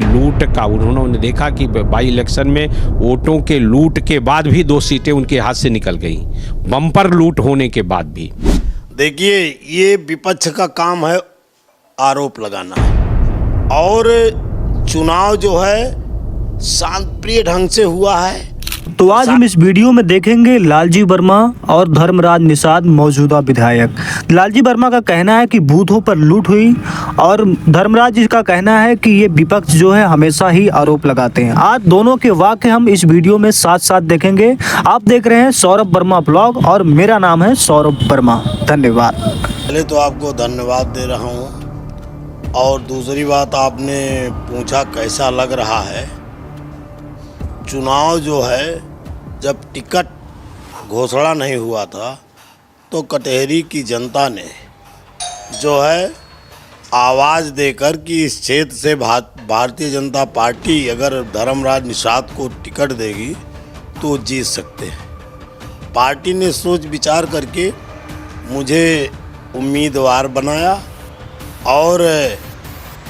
लूट का उन्होंने देखा कि बाई इलेक्शन में वोटों के लूट के बाद भी 2 सीटें उनके हाथ से निकल गई, बम्पर लूट होने के बाद भी। देखिए, ये विपक्ष का काम है आरोप लगाना, और चुनाव जो है शांतिप्रिय ढंग से हुआ है। तो आज हम इस वीडियो में देखेंगे लालजी वर्मा और धर्मराज निषाद, मौजूदा विधायक। लालजी वर्मा का कहना है कि बूथों पर लूट हुई और धर्मराज जी का कहना है कि ये विपक्ष जो है हमेशा ही आरोप लगाते हैं। आज दोनों के वाक्य हम इस वीडियो में साथ साथ देखेंगे। आप देख रहे हैं सौरभ वर्मा ब्लॉग और मेरा नाम है सौरभ वर्मा। धन्यवाद। पहले तो आपको धन्यवाद दे रहा हूँ, और दूसरी बात आपने पूछा कैसा लग रहा है। चुनाव जो है, जब टिकट घोषणा नहीं हुआ था तो कटहरी की जनता ने जो है आवाज़ देकर कि इस क्षेत्र से भारतीय जनता पार्टी अगर धर्मराज निषाद को टिकट देगी तो जीत सकते हैं। पार्टी ने सोच विचार करके मुझे उम्मीदवार बनाया, और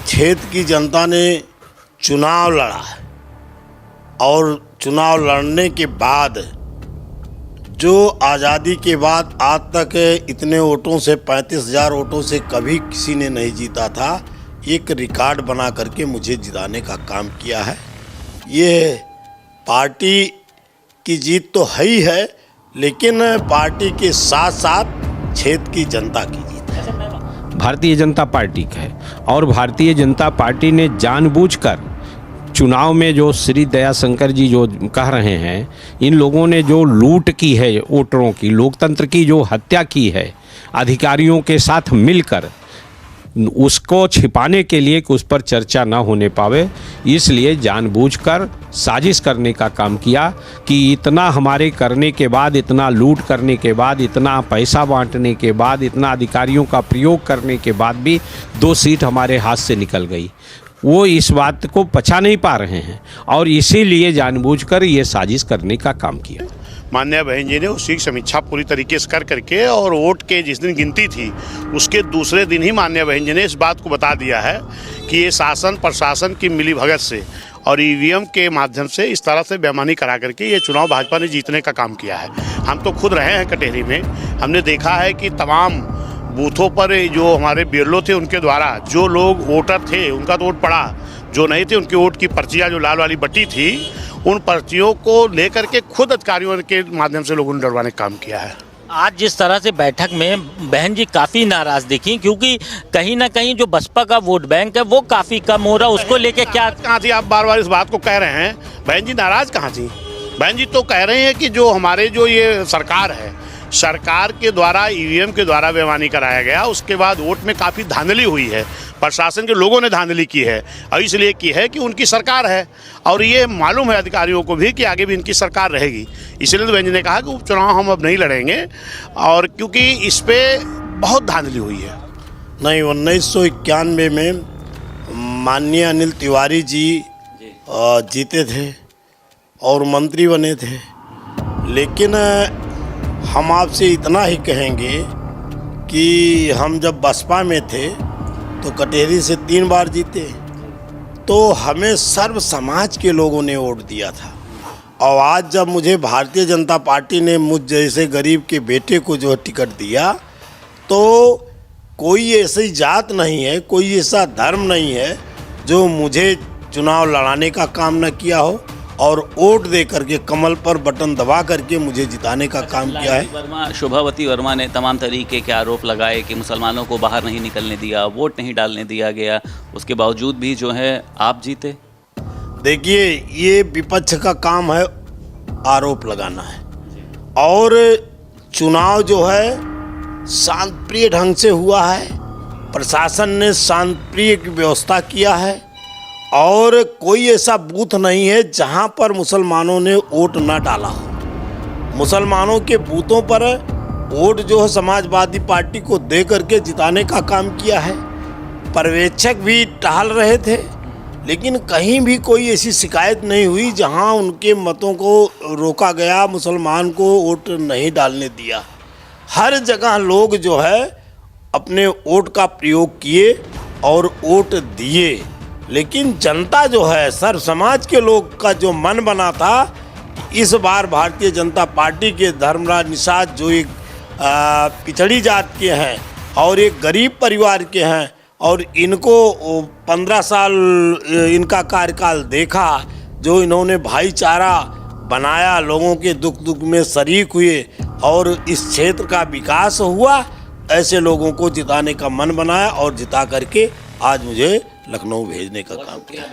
क्षेत्र की जनता ने चुनाव लड़ा, और चुनाव लड़ने के बाद जो आज़ादी के बाद आज तक इतने वोटों से 35,000 वोटों से कभी किसी ने नहीं जीता था, एक रिकॉर्ड बना करके मुझे जिताने का काम किया है। ये पार्टी की जीत तो है ही है, लेकिन पार्टी के साथ साथ क्षेत्र की जनता की जीत है। भारतीय जनता पार्टी का है, और भारतीय जनता पार्टी ने जानबूझकर चुनाव में जो श्री दयाशंकर जी जो कह रहे हैं, इन लोगों ने जो लूट की है वोटरों की, लोकतंत्र की जो हत्या की है अधिकारियों के साथ मिलकर, उसको छिपाने के लिए कि उस पर चर्चा ना होने पावे, इसलिए जानबूझकर साजिश करने का काम किया कि इतना हमारे करने के बाद, इतना लूट करने के बाद, इतना पैसा बांटने के बाद, इतना अधिकारियों का प्रयोग करने के बाद भी 2 सीट हमारे हाथ से निकल गई। वो इस बात को पचा नहीं पा रहे हैं, और इसीलिए जानबूझकर ये साजिश करने का काम किया। माननीय बहन जी ने उसकी समीक्षा पूरी तरीके से कर करके, और वोट के जिस दिन गिनती थी उसके दूसरे दिन ही माननीय बहन जी ने इस बात को बता दिया है कि ये शासन प्रशासन की मिलीभगत से और ईवीएम के माध्यम से इस तरह से बेईमानी करा करके ये चुनाव भाजपा ने जीतने का काम किया है। हम तो खुद रहे हैं कटहरी में, हमने देखा है कि तमाम बूथों पर जो हमारे बिरलो थे उनके द्वारा जो लोग वोटर थे उनका तो वोट पड़ा, जो नहीं थे उनकी वोट की पर्चियाँ जो लाल वाली बटी थी, उन पर्चियों को लेकर के खुद अधिकारियों के माध्यम से लोगों ने डरवाने का काम किया है। आज जिस तरह से बैठक में बहन जी काफ़ी नाराज दिखी, क्योंकि कहीं ना कहीं जो बसपा का वोट बैंक है वो काफ़ी कम हो रहा, उसको लेके क्या कहाँ थी? आप बार बार इस बात को कह रहे हैं, बहन जी नाराज कहाँ थी? बहन जी तो कह रहे हैं कि जो हमारे जो ये सरकार है, सरकार के द्वारा ईवीएम के द्वारा बेईमानी कराया गया, उसके बाद वोट में काफ़ी धांधली हुई है, प्रशासन के लोगों ने धांधली की है, और इसलिए की है कि उनकी सरकार है, और ये मालूम है अधिकारियों को भी कि आगे भी इनकी सरकार रहेगी। इसलिए तो बहन जी ने कहा कि उपचुनाव हम अब नहीं लड़ेंगे, और क्योंकि इस पर बहुत धांधली हुई है। नहीं, 1991 में माननीय अनिल तिवारी जी जीते थे और मंत्री बने थे, लेकिन हम आपसे इतना ही कहेंगे कि हम जब बसपा में थे तो कटहरी से 3 बार जीते, तो हमें सर्व समाज के लोगों ने वोट दिया था। और आज जब मुझे भारतीय जनता पार्टी ने मुझ जैसे गरीब के बेटे को जो टिकट दिया, तो कोई ऐसी जात नहीं है, कोई ऐसा धर्म नहीं है जो मुझे चुनाव लड़ाने का काम न किया हो, और वोट दे करके कमल पर बटन दबा करके मुझे जिताने का काम किया है। शोभावती वर्मा ने तमाम तरीके के आरोप लगाए कि मुसलमानों को बाहर नहीं निकलने दिया, वोट नहीं डालने दिया गया, उसके बावजूद भी जो है आप जीते। देखिए, ये विपक्ष का काम है आरोप लगाना है, और चुनाव जो है शांतिप्रिय ढंग से हुआ है, प्रशासन ने शांतिप्रिय की व्यवस्था किया है, और कोई ऐसा बूथ नहीं है जहां पर मुसलमानों ने वोट ना डाला हो। मुसलमानों के बूथों पर वोट जो है समाजवादी पार्टी को दे करके जिताने का काम किया है। पर्यवेक्षक भी टहल रहे थे, लेकिन कहीं भी कोई ऐसी शिकायत नहीं हुई जहां उनके मतों को रोका गया, मुसलमान को वोट नहीं डालने दिया। हर जगह लोग जो है अपने वोट का प्रयोग किए और वोट दिए। लेकिन जनता जो है, सर्व समाज के लोग का जो मन बना था, इस बार भारतीय जनता पार्टी के धर्मराज निषाद जो एक पिछड़ी जात के हैं और एक गरीब परिवार के हैं और इनको 15 साल इनका कार्यकाल देखा, जो इन्होंने भाईचारा बनाया, लोगों के दुख में शरीक हुए और इस क्षेत्र का विकास हुआ, ऐसे लोगों को जिताने का मन बनाया और जिता करके आज मुझे लखनऊ भेजने का काम किया।